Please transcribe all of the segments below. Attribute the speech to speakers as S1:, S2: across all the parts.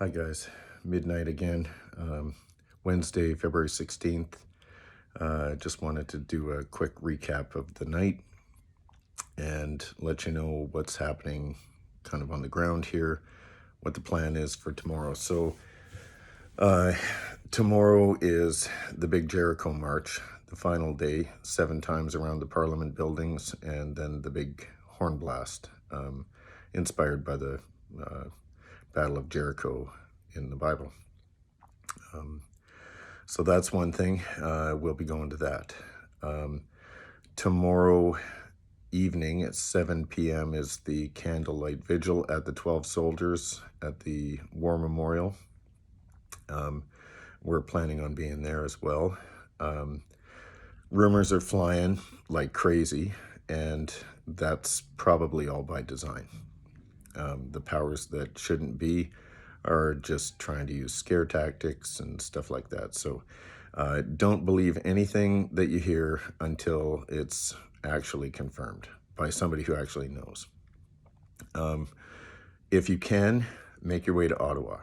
S1: Hi guys, midnight again, Wednesday, February 16th. Just wanted to do a quick recap of the night and let you know what's happening kind of on the ground here, what the plan is for tomorrow. So tomorrow is the big Jericho March, the final day, 7 times around the Parliament buildings, and then the big horn blast, inspired by the Battle of Jericho in the Bible. So that's one thing. We'll be going to that. Tomorrow evening at 7 p.m. is the candlelight vigil at the 12 Soldiers at the War Memorial. We're planning on being there as well. Rumors are flying like crazy, and that's probably all by design. The powers that shouldn't be are just trying to use scare tactics and stuff like that. So don't believe anything that you hear until it's actually confirmed by somebody who actually knows. If you can, make your way to Ottawa,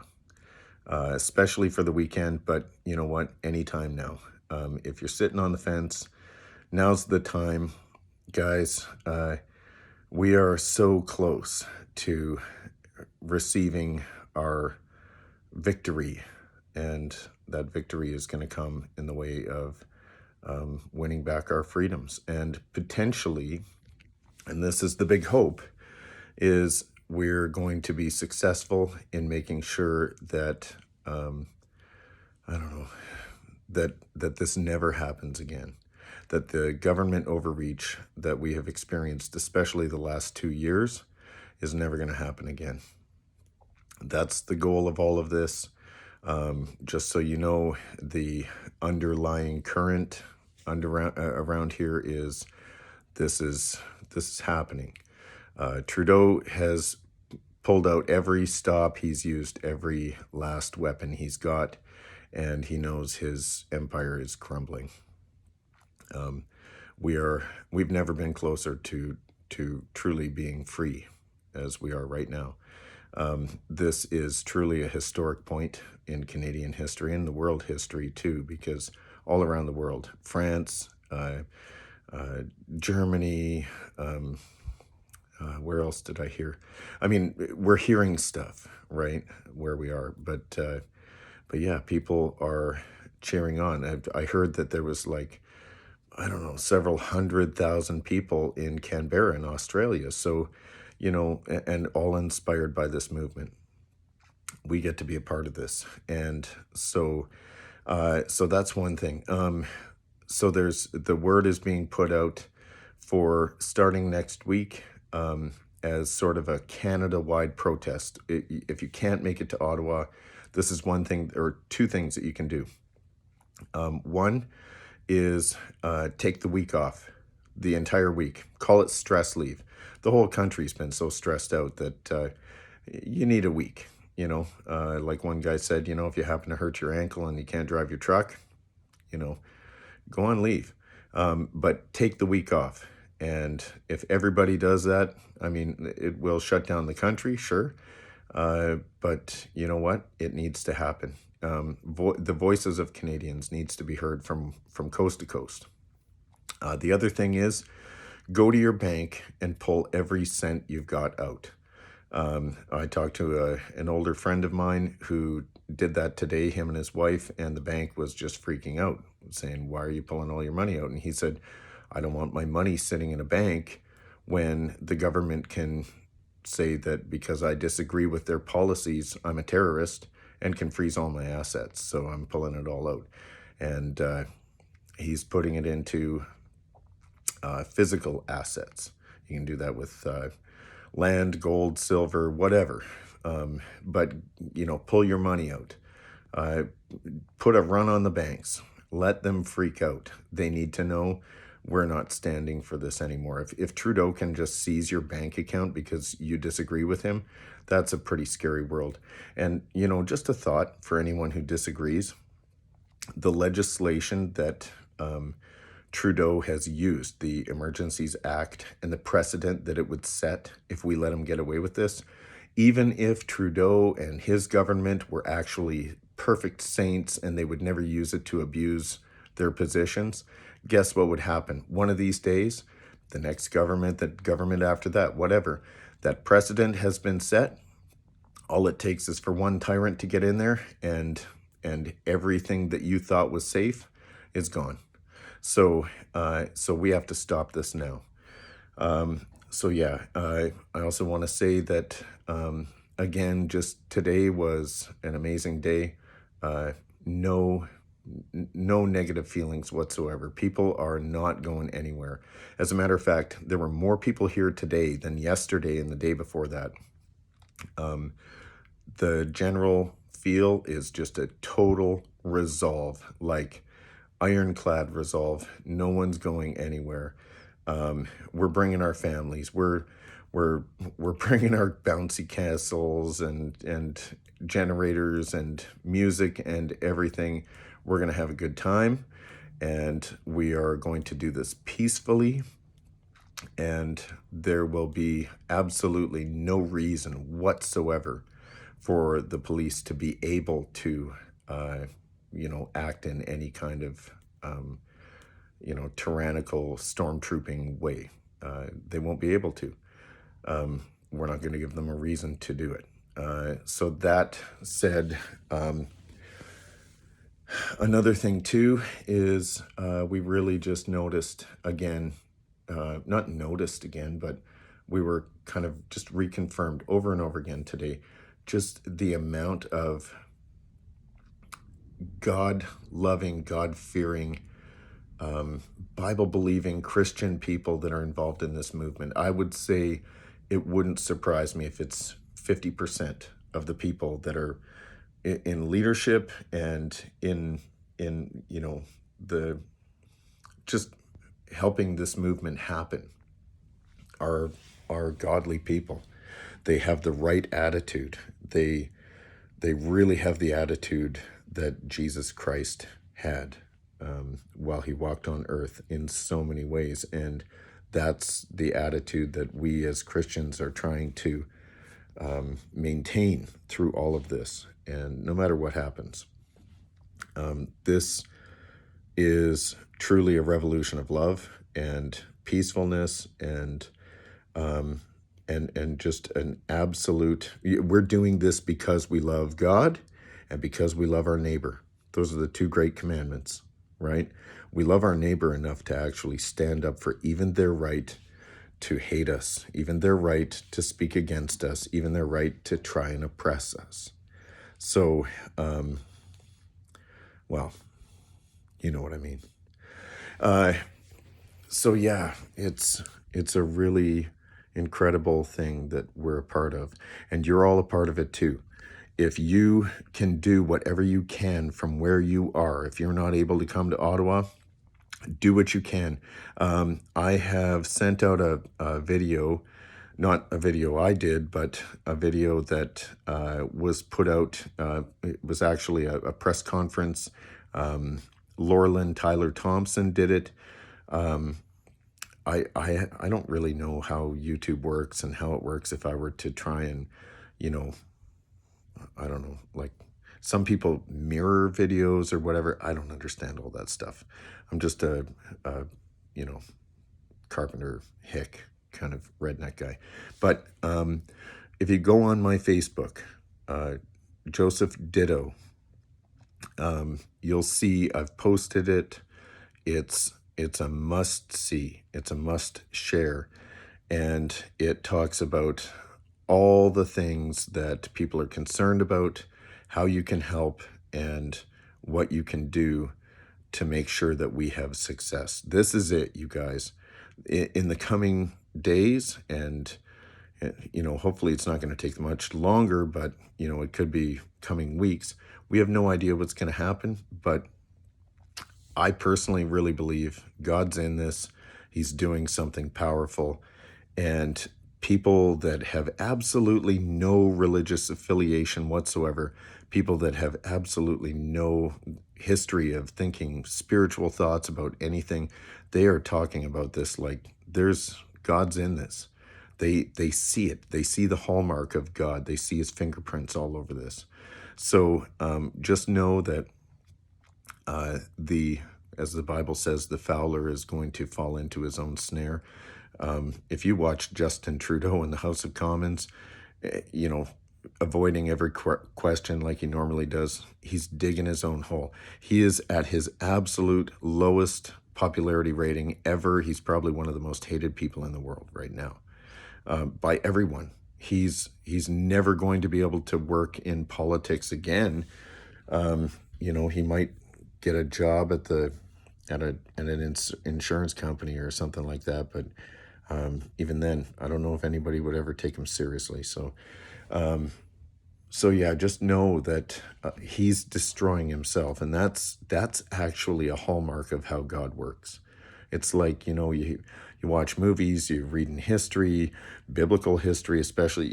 S1: especially for the weekend, but you know what, anytime now. If you're sitting on the fence, now's the time, guys. We are so close to receiving our victory, and that victory is going to come in the way of winning back our freedoms, and potentially, and this is the big hope, is we're going to be successful in making sure that I don't know, that this never happens again, that the government overreach that we have experienced, especially the last 2 years, is never going to happen again. That's the goal of all of this. Just so you know, the underlying current around here is this is happening. Trudeau has pulled out every stop. He's used every last weapon he's got, and he knows his empire is crumbling. We've never been closer to truly being free as we are right now. This is truly a historic point in Canadian history and the world history too, because all around the world, France, Germany, where else did I hear? I mean, we're hearing stuff, right, where we are, but yeah, people are cheering on. I heard that there was like, I don't know, several 100,000 people in Canberra in Australia. So, you know, and all inspired by this movement. We get to be a part of this. And so that's one thing. So the word is being put out for starting next week, as sort of a Canada-wide protest. If you can't make it to Ottawa, this is one thing, or two things that you can do. One is take the week off, the entire week. Call it stress leave. The whole country's been so stressed out that you need a week. You know, like one guy said, you know, if you happen to hurt your ankle and you can't drive your truck, you know, go on leave. But take the week off. And if everybody does that, I mean, it will shut down the country, sure. But you know what? It needs to happen. The voices of Canadians needs to be heard from coast to coast. The other thing is, go to your bank and pull every cent you've got out. I talked to an older friend of mine who did that today, him and his wife, and the bank was just freaking out, saying, why are you pulling all your money out? And he said, I don't want my money sitting in a bank when the government can say that because I disagree with their policies, I'm a terrorist and can freeze all my assets. So I'm pulling it all out. And he's putting it into physical assets. You can do that with land, gold, silver, whatever. But, you know, pull your money out. Put a run on the banks. Let them freak out. They need to know we're not standing for this anymore. If Trudeau can just seize your bank account because you disagree with him, that's a pretty scary world. And, you know, just a thought for anyone who disagrees, the legislation that Trudeau has used, the Emergencies Act, and the precedent that it would set if we let him get away with this, even if Trudeau and his government were actually perfect saints and they would never use it to abuse their positions, guess what would happen? One of these days, the next government, the government after that, whatever, that precedent has been set. All it takes is for one tyrant to get in there, and everything that you thought was safe is gone. So we have to stop this now. So yeah, I also want to say that again, just today was an amazing day. Uh, no, no negative feelings whatsoever. People are not going anywhere. As a matter of fact, there were more people here today than yesterday and the day before that. The general feel is just a total resolve, like ironclad resolve. No one's going anywhere. We're bringing our families. We're bringing our bouncy castles and generators and music and everything. We're gonna have a good time, and we are going to do this peacefully. And there will be absolutely no reason whatsoever for the police to be able to, act in any kind of, tyrannical stormtrooping way. They won't be able to. We're not going to give them a reason to do it. So that said, another thing too is we really just noticed again, not noticed again, but we were kind of just reconfirmed over and over again today, just the amount of God loving, God fearing, Bible believing Christian people that are involved in this movement. I would say it wouldn't surprise me if it's 50% of the people that are in leadership and in the just helping this movement happen are godly people. They have the right attitude. They really have the attitude that Jesus Christ had while he walked on earth in so many ways. And that's the attitude that we as Christians are trying to maintain through all of this. And no matter what happens, this is truly a revolution of love and peacefulness and just an absolute. We're doing this because we love God and because we love our neighbor. Those are the two great commandments, right? We love our neighbor enough to actually stand up for even their right to hate us, even their right to speak against us, even their right to try and oppress us. So, well, you know what I mean. So yeah, it's a really incredible thing that we're a part of, and you're all a part of it too. If you can do whatever you can from where you are, if you're not able to come to Ottawa, do what you can. I have sent out a video, not a video I did, but a video that was put out. It was actually a press conference. Laurelyn Tyler Thompson did it. I don't really know how YouTube works and how it works if I were to try and, I don't know, like some people mirror videos or whatever. I don't understand all that stuff. I'm just a carpenter hick kind of redneck guy. But if you go on my Facebook, Joseph Ditto, you'll see I've posted it. It's a must see. It's a must share. And it talks about all the things that people are concerned about, how you can help, and what you can do to make sure that we have success. This is it, you guys. In the coming days, and hopefully it's not going to take much longer, but it could be coming weeks. We have no idea what's going to happen, but I personally really believe God's in this. He's doing something powerful, and people that have absolutely no religious affiliation whatsoever, people that have absolutely no history of thinking spiritual thoughts about anything, they are talking about this like God's in this. They see it. They see the hallmark of God. They see his fingerprints all over this. So just know that the as the Bible says, the fowler is going to fall into his own snare. If you watch Justin Trudeau in the House of Commons, you know, avoiding every question like he normally does, he's digging his own hole. He is at his absolute lowest popularity rating ever. He's probably one of the most hated people in the world right now, by everyone. He's never going to be able to work in politics again. He might get a job at an insurance company or something like that, but even then, I don't know if anybody would ever take him seriously. So yeah, just know that he's destroying himself, and that's actually a hallmark of how God works. It's like, you watch movies, you read in history, biblical history, especially,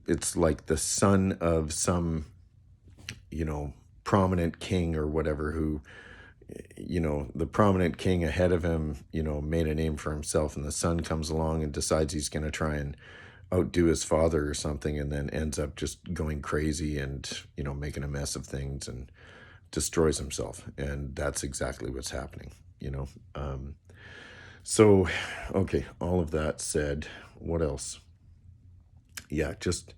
S1: it's like the son of some, prominent king or whatever who, the prominent king ahead of him, made a name for himself, and the son comes along and decides he's going to try and outdo his father or something, and then ends up just going crazy and, making a mess of things and destroys himself. And that's exactly what's happening, So, okay, all of that said, what else? Yeah, just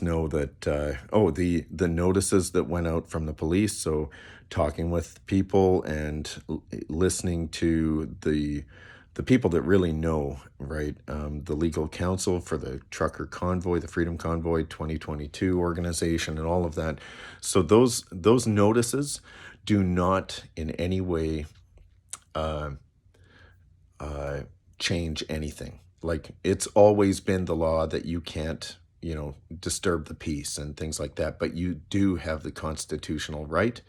S1: know that the notices that went out from the police, so talking with people and listening to the people that really know, right? The legal counsel for the trucker convoy, the Freedom Convoy 2022 organization, and all of that. So those notices do not in any way change anything. Like, it's always been the law that you can't, disturb the peace and things like that, but you do have the constitutional right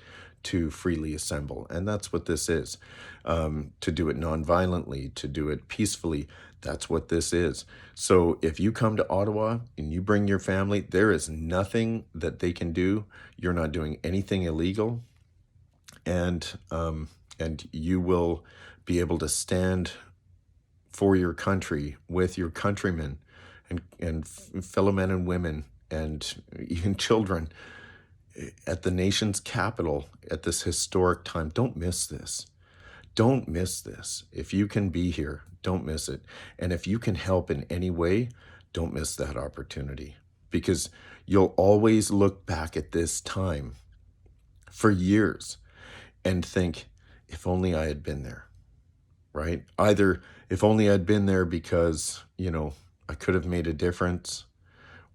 S1: to freely assemble. And that's what this is. To do it nonviolently, to do it peacefully, that's what this is. So if you come to Ottawa and you bring your family, there is nothing that they can do. You're not doing anything illegal. And you will be able to stand for your country with your countrymen and fellow men and women and even children at the nation's capital at this historic time. Don't miss this. Don't miss this. If you can be here, don't miss it. And if you can help in any way, don't miss that opportunity, because you'll always look back at this time for years and think, if only I had been there, right? Either if only I'd been there because, I could have made a difference,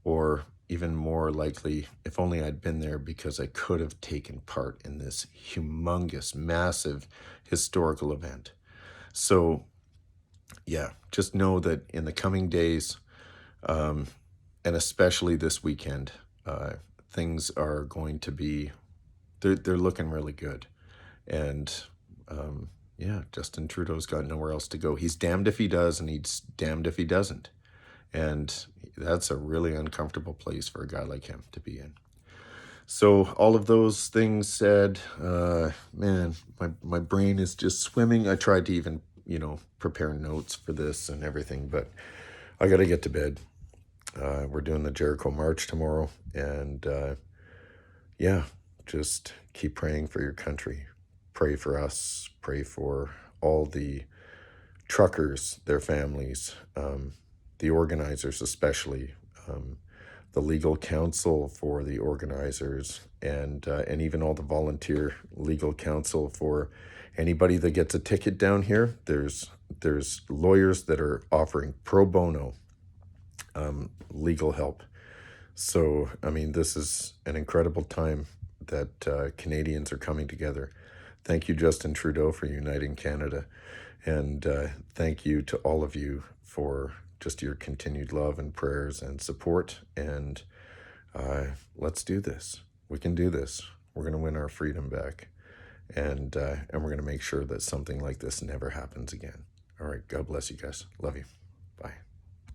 S1: or even more likely, if only I'd been there because I could have taken part in this humongous, massive historical event. So yeah, just know that in the coming days, and especially this weekend, things are going to be, they're looking really good. And yeah, Justin Trudeau's got nowhere else to go. He's damned if he does, and he's damned if he doesn't. And that's a really uncomfortable place for a guy like him to be in. So all of those things said, man, my brain is just swimming. I tried to even, prepare notes for this and everything, but I got to get to bed. We're doing the Jericho March tomorrow. And yeah, just keep praying for your country. Pray for us. Pray for all the truckers, their families, the organizers especially, the legal counsel for the organizers, and even all the volunteer legal counsel for anybody that gets a ticket down here. There's lawyers that are offering pro bono legal help. So, I mean, this is an incredible time that Canadians are coming together. Thank you, Justin Trudeau, for uniting Canada. And thank you to all of you for just your continued love and prayers and support. And let's do this. We can do this. We're going to win our freedom back. And we're going to make sure that something like this never happens again. All right. God bless you guys. Love you. Bye.